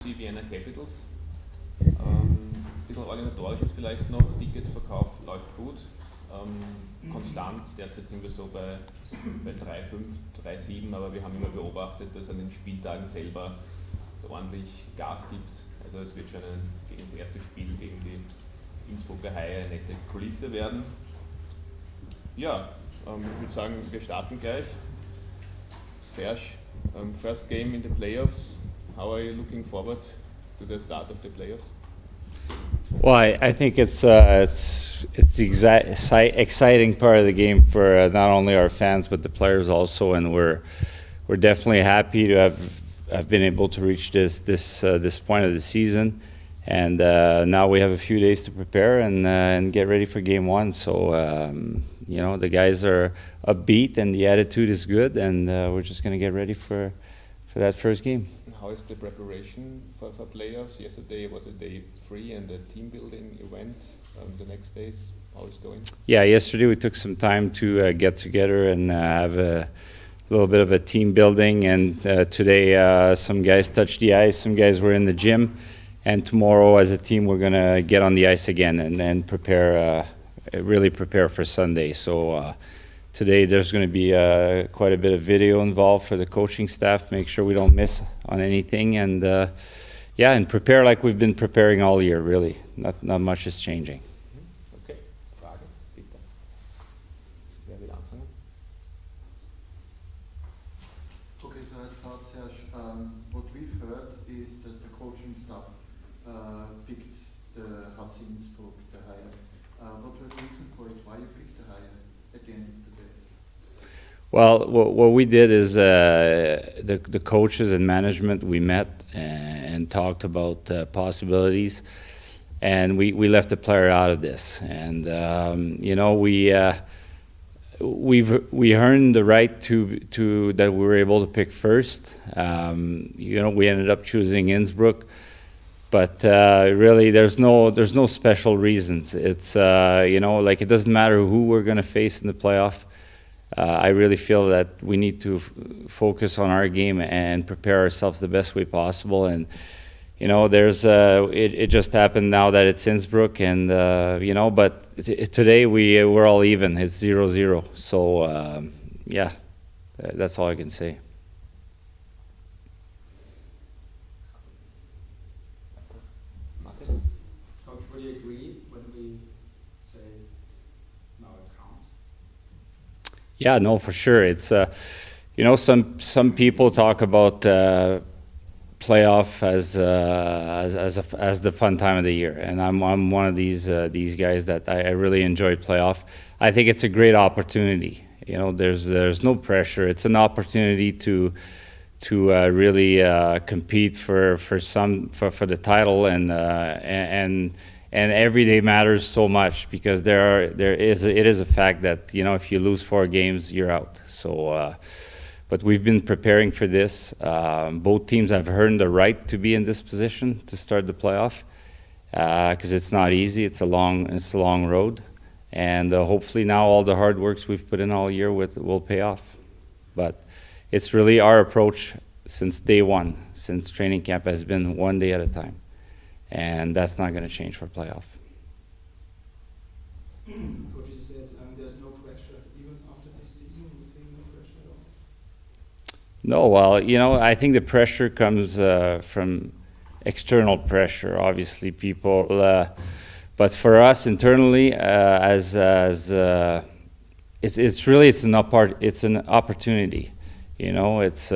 die Vienna Capitals. Ein bisschen organisatorisches vielleicht noch, Ticketverkauf läuft gut, konstant, derzeit sind wir so bei 3,5, 3,7, aber wir haben immer beobachtet, dass an den Spieltagen selber es ordentlich Gas gibt. Also es wird schon das erste Spiel gegen die Innsbrucker Haie eine nette Kulisse werden. Ja, ich würde sagen, wir starten gleich. Serge, first game in the playoffs. How are you looking forward to the start of the playoffs? Well, I think it's the exciting part of the game for not only our fans but the players also, and we're definitely happy to have been able to reach this point of the season, and now we have a few days to prepare and get ready for game one. So the guys are upbeat and the attitude is good, and we're just going to get ready for that first game. How is the preparation for playoffs? Yesterday was a day 3 and the team building event. The next days, how is it going? Yeah, yesterday we took some time to get together and have a little bit of a team building, and today some guys touched the ice, some guys were in the gym, and tomorrow as a team we're going to get on the ice again and really prepare for Sunday. So today there's going to be quite a bit of video involved for the coaching staff, make sure we don't miss on anything, and and prepare like we've been preparing all year, really. Not much is changing. Okay, Frage, bitte. Wer will anfangen? Okay, so I start, Serge. What we've heard is that the coaching staff picked the Hats Innsbruck, the Haie. What were the reason for it? Why you picked the Haie again today? Well, what we did is the coaches and management, we met and talked about possibilities, and we left the player out of this. And we earned the right to that we were able to pick first. We ended up choosing Innsbruck, but really there's no special reasons. It's it doesn't matter who we're going to face in the playoff. I really feel that we need to focus on our game and prepare ourselves the best way possible. And there's it just happened now that it's Innsbruck, and but today we're all even. It's 0-0. So that's all I can say. Coach, would you agree when we say now it counts? Yeah, no, for sure. It's some people talk about playoff as the fun time of the year, and I'm one of these guys that I really enjoy playoff. I think it's a great opportunity. There's no pressure. It's an opportunity to really compete for the title, and every day matters so much, because it is a fact that if you lose 4 games, you're out. So, but we've been preparing for this. Both teams have earned the right to be in this position to start the playoff, because it's not easy. It's a long road, and hopefully now all the hard works we've put in all year will pay off. But it's really our approach since day one, since training camp, has been one day at a time. And that's not going to change for playoff. Coach, you said there's no pressure. Even after this season, you feel no pressure at all? No, well, I think the pressure comes from external pressure, obviously, people. But for us internally, it's an opportunity. It's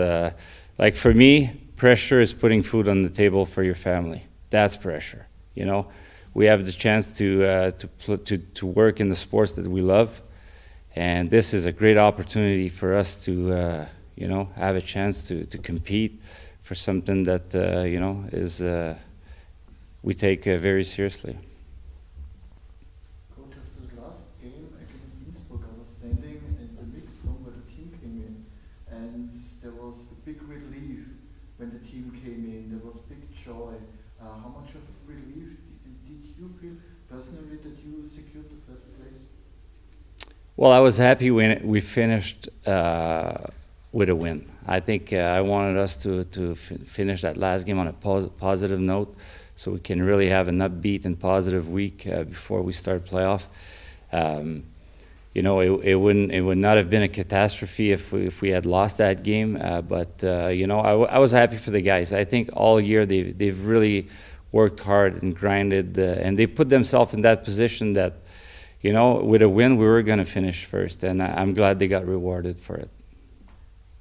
like for me, pressure is putting food on the table for your family. That's pressure. We have the chance to work in the sports that we love, and this is a great opportunity for us to have a chance to compete for something that is we take very seriously. Coach, after the last game against Innsbruck, I was standing in the mixed zone where the team came in, and there was a big relief when the team came in. There was big joy. How much of relief did you feel personally that you secured the first place? Well, I was happy when we finished with a win. I think I wanted us to finish that last game on a positive note, so we can really have an upbeat and positive week before we start playoff. It would not have been a catastrophe if we had lost that game. But I was happy for the guys. I think all year they've really worked hard and grinded, and they put themselves in that position that, with a win we were going to finish first, and I'm glad they got rewarded for it.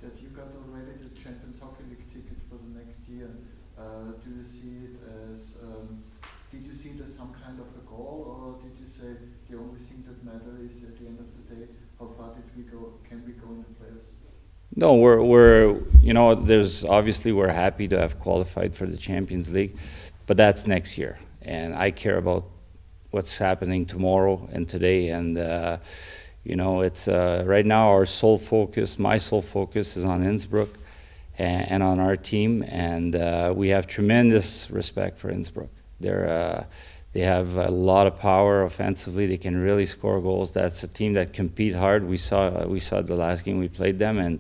That you got already the Champions Hockey League ticket for the next year. Do you see it as? Did you see it as some kind of a goal, or did you say the only thing that matters is at the end of the day how far did we go? Can we go in the playoffs? No, there's obviously we're happy to have qualified for the Champions League, but that's next year, and I care about what's happening tomorrow and today, and it's right now my sole focus is on Innsbruck and on our team, and we have tremendous respect for Innsbruck. They have a lot of power offensively. They can really score goals. That's a team that compete hard. We saw the last game we played them, and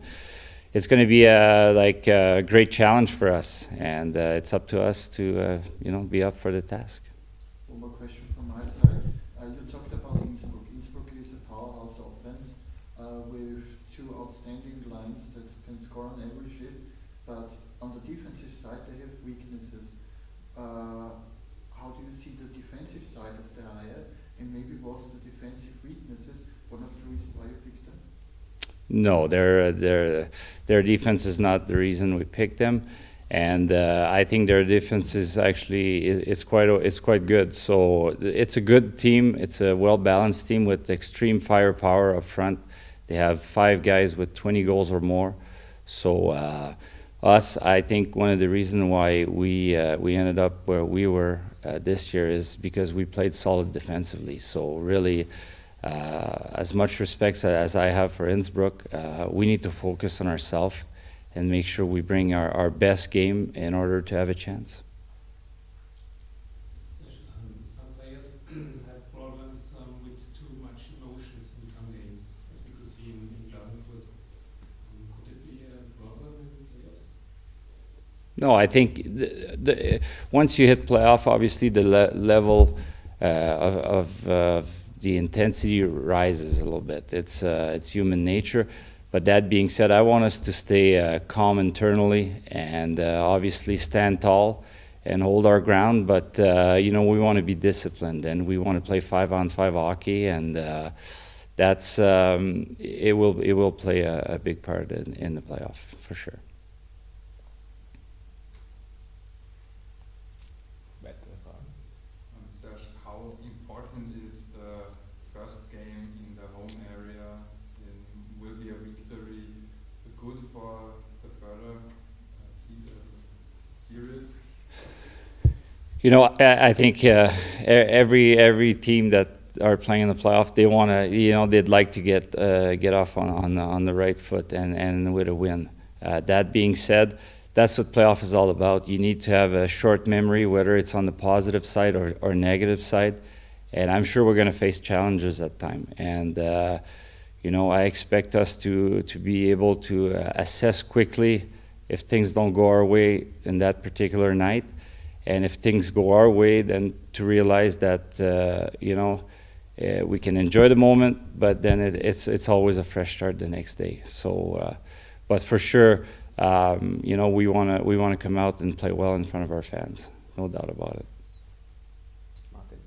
it's going to be a great challenge for us, and it's up to us to be up for the task. One more question from my side. You talked about Innsbruck. Innsbruck is a powerhouse offense with two outstanding lines that can score on every shift, but on the defensive side they have weaknesses. How do you see the defensive side of the hire, and maybe was the defensive weaknesses one of the reasons why you picked them? No, their defense is not the reason we picked them, and I think their defense is actually it's quite good. So it's a good team. It's a well-balanced team with extreme firepower up front. They have 5 guys with 20 goals or more. So I think one of the reasons why we ended up where we were this year is because we played solid defensively. So really, as much respect as I have for Innsbruck, we need to focus on ourselves and make sure we bring our best game in order to have a chance. Some players have problems with too much emotions in some games, as we could see in Klagenfurt. Could it be a problem in playoffs? No, I think once you hit playoff, obviously the level of the intensity rises a little bit. It's human nature. But that being said, I want us to stay calm internally and obviously stand tall and hold our ground. But we want to be disciplined and we want to play 5-on-5 hockey, and that's it will play a big part in the playoff for sure. Serge, how important is the first game in the home area? Will be a victory good for the further series? I think every team that are playing in the playoff, they want to, they'd like to get off on the right foot and with a win. That being said, that's what playoff is all about. You need to have a short memory, whether it's on the positive side or negative side. And I'm sure we're going to face challenges at time. And I expect us to be able to assess quickly if things don't go our way in that particular night. And if things go our way, then to realize that, we can enjoy the moment, but then it's always a fresh start the next day. So, but for sure, we want to come out and play well in front of our fans, no doubt about it. Martin.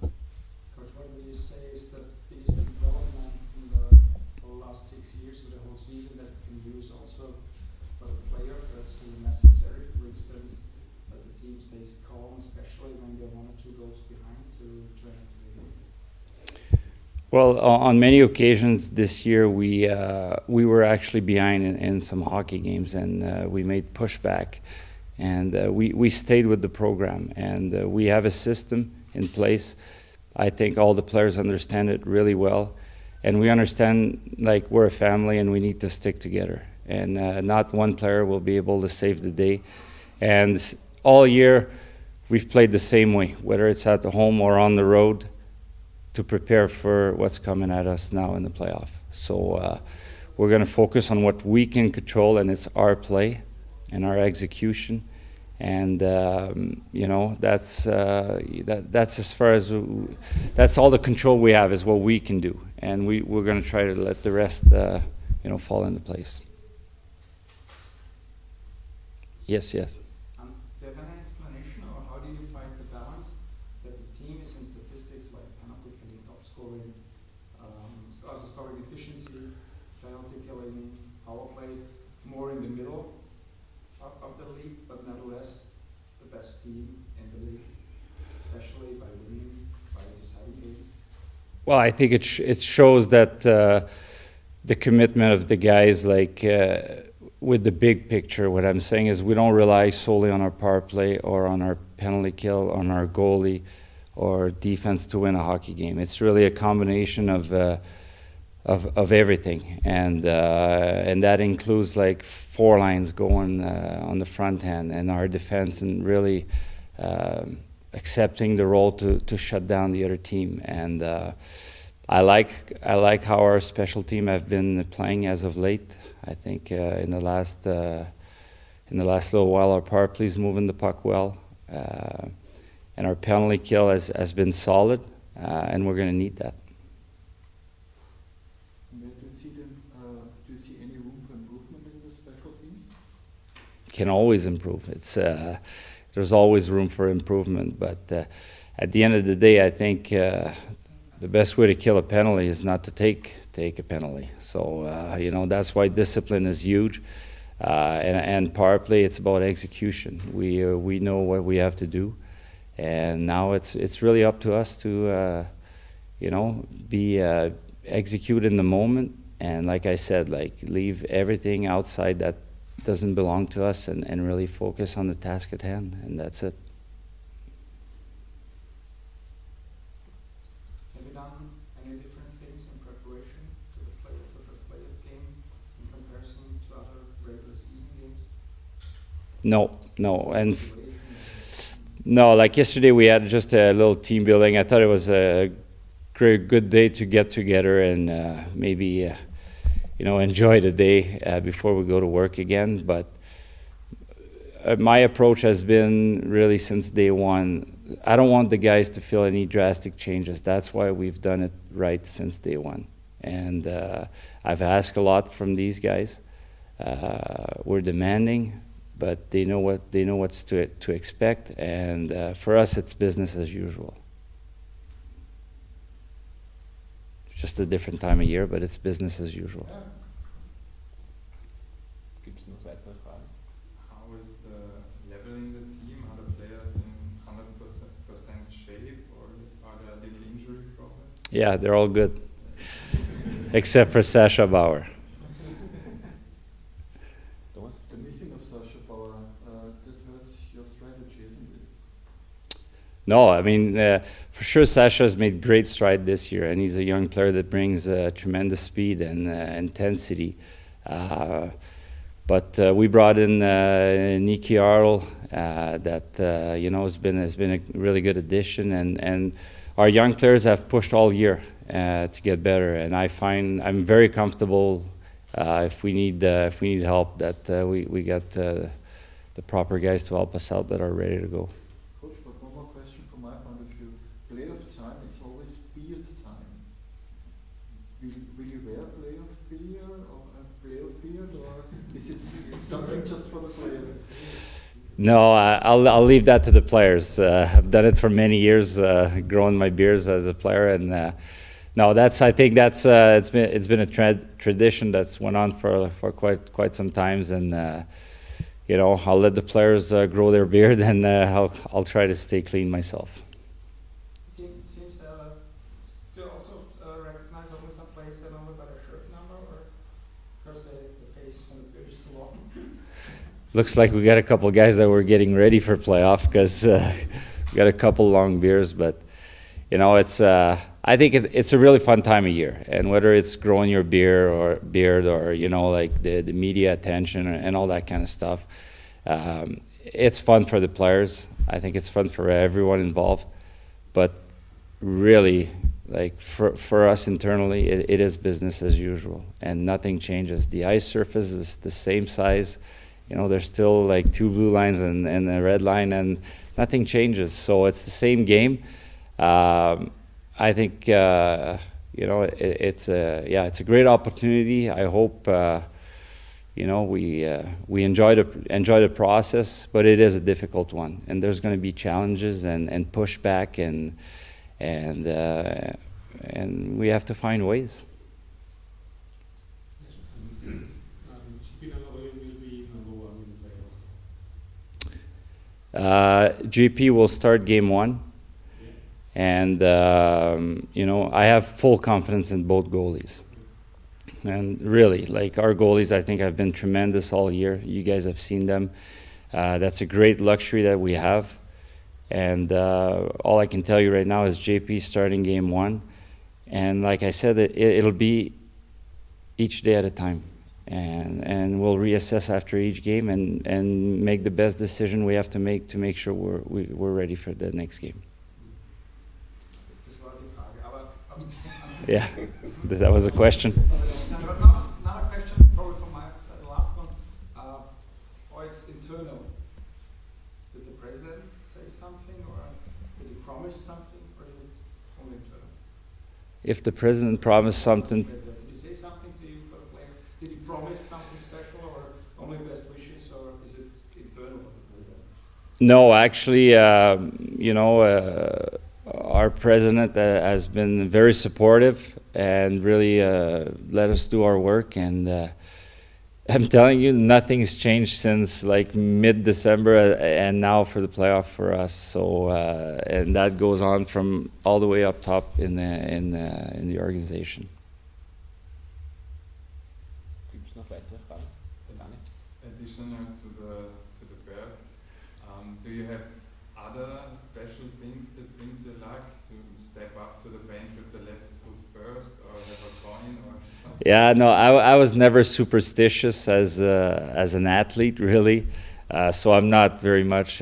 Coach, what would you say is the biggest development in the last 6 years of the whole season that you can use also for the player that's really necessary? For instance, that the team stays calm, especially when they're 1 or 2 goals behind to try to win. Well, on many occasions this year, we were actually behind in some hockey games, and we made pushback, and we stayed with the program, and we have a system in place. I think all the players understand it really well, and we understand like we're a family and we need to stick together, and not one player will be able to save the day. And all year we've played the same way, whether it's at the home or on the road, to prepare for what's coming at us now in the playoff. So we're going to focus on what we can control, and it's our play and our execution. And that's as far as that's all the control we have is what we can do, and we're going to try to let the rest fall into place. Yes. Do you have any explanation, or how do you find the balance that the team is in statistics like penalty killing, top scoring, also scoring efficiency, penalty killing, power play, more in the middle of the league, but nevertheless the best team in the league, especially by winning, by deciding games? Well, I think it shows that the commitment of the guys, with the big picture. What I'm saying is we don't rely solely on our power play or on our penalty kill, on our goalie or defense to win a hockey game. It's really a combination of everything, and that includes 4 lines going on the front end, and our defense, and really accepting the role to shut down the other team. And I like how our special team have been playing as of late. I think in the last little while, our power play is moving the puck well, and our penalty kill has been solid, and we're going to need that. Where do you see any room for improvement in the special teams? Can always improve. There's always room for improvement, but at the end of the day, I think the best way to kill a penalty is not to take a penalty. So that's why discipline is huge, and power play, it's about execution. We know what we have to do, and now it's really up to us to be execute in the moment, and like I said, leave everything outside that doesn't belong to us, and really focus on the task at hand, and that's it. Have you done any different things in preparation to the first playoff game in comparison to other regular season games? No, and no, yesterday we had just a little team building. I thought it was a good day to get together and maybe enjoy the day before we go to work again. But my approach has been really since day one, I don't want the guys to feel any drastic changes. That's why we've done it right since day one. And I've asked a lot from these guys. We're demanding, but they know what's to expect. And for us, it's business as usual. It's just a different time of year, but it's business as usual. Yeah. Gibt es noch weitere Fragen? How is the level in the team? Are the players in 100% shape, or are there any injury problems? Yeah, they're all good, except for Sasha Bauer. Thomas? The missing of Sasha Bauer, that hurts your strategy, isn't it? No, I mean, for sure Sasha has made great stride this year, and he's a young player that brings tremendous speed and intensity. But we brought in Nikki Arl, that has been a really good addition, and our young players have pushed all year to get better. And I find I'm very comfortable if we need help that we got the proper guys to help us out that are ready to go. Coach, but one more question from my point of view. Playoff time is always beard time. Will you wear playoff beard or a playoff beard, or is it something just for the players? No, I'll leave that to the players. I've done it for many years, growing my beards as a player, and no, I think that's it's been a tradition that's went on for quite some times, and I'll let the players grow their beard, and I'll try to stay clean myself. Seems still also recognize only some players that only by their shirt number, or because the face when the beard is too long. Looks like we got a couple guys that were getting ready for playoff, because we got a couple long beers, but it's I think it's a really fun time of year, and whether it's growing your beard or the media attention and all that kind of stuff, it's fun for the players. I think it's fun for everyone involved, but really like for us internally, it is business as usual, and nothing changes. The ice surface is the same size. There's still like 2 blue lines and a red line, and nothing changes. So it's the same game. I think it's a great opportunity. I hope we enjoy the process, but it is a difficult one, and there's going to be challenges and pushback and we have to find ways. GP will start game 1, and I have full confidence in both goalies. And really, like our goalies, I think have been tremendous all year. You guys have seen them. That's a great luxury that we have. And all I can tell you right now is JP starting game 1. And like I said, it'll be each day at a time. And we'll reassess after each game and make the best decision we have to make sure we're ready for the next game. Yeah, that was a question. Another question, probably from my side, the last one. Or it's internal. Did the president say something, or did he promise something, or is it only internal? If the president promised something. Did he say something to you for the player? Did he promise something special, or only best wishes, or is it internal of the president? No, actually, our president has been very supportive and really let us do our work. And I'm telling you, nothing's changed since like mid-December and now for the playoff for us. So and that goes on from all the way up top in the organization. Additional to the birds, do you have other special things that brings you luck, to step up to the bench with the left foot first, or have a coin or something? Yeah, no, I was never superstitious as an athlete, really. So I'm not very much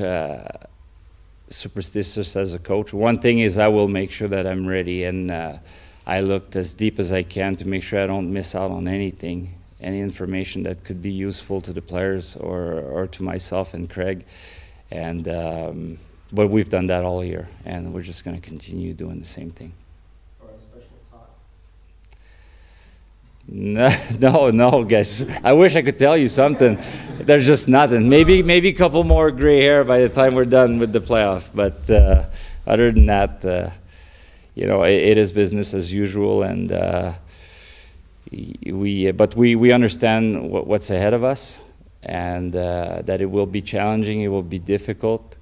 superstitious as a coach. One thing is I will make sure that I'm ready, and I looked as deep as I can to make sure I don't miss out on anything, any information that could be useful to the players or to myself and Craig. And but we've done that all year, and we're just going to continue doing the same thing. Or a special tie? No, guys. I wish I could tell you something. There's just nothing. Maybe a couple more gray hair by the time we're done with the playoff. But other than that, it is business as usual, and we understand what's ahead of us. And that it will be challenging, it will be difficult,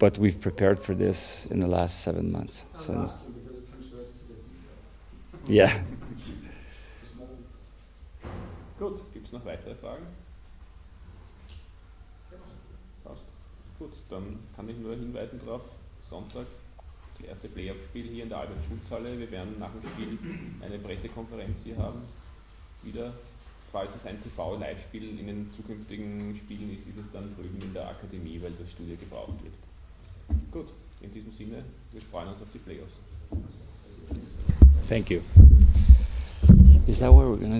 but we've prepared for this in the last 7 months. So, yeah. Gut, gibt es noch weitere Fragen? Passt. Gut, dann kann ich nur hinweisen darauf, Sonntag, das erste Playoff-Spiel hier in der Albert-Schulz-Halle. Wir werden nach dem Spiel eine Pressekonferenz hier haben, wieder. Falls es ein TV-Live-Spiel in den zukünftigen Spielen ist, ist es dann drüben in der Akademie, weil das Studio gebraucht wird. Gut, in diesem Sinne, wir freuen uns auf die Playoffs. Thank you. Is that where we're going to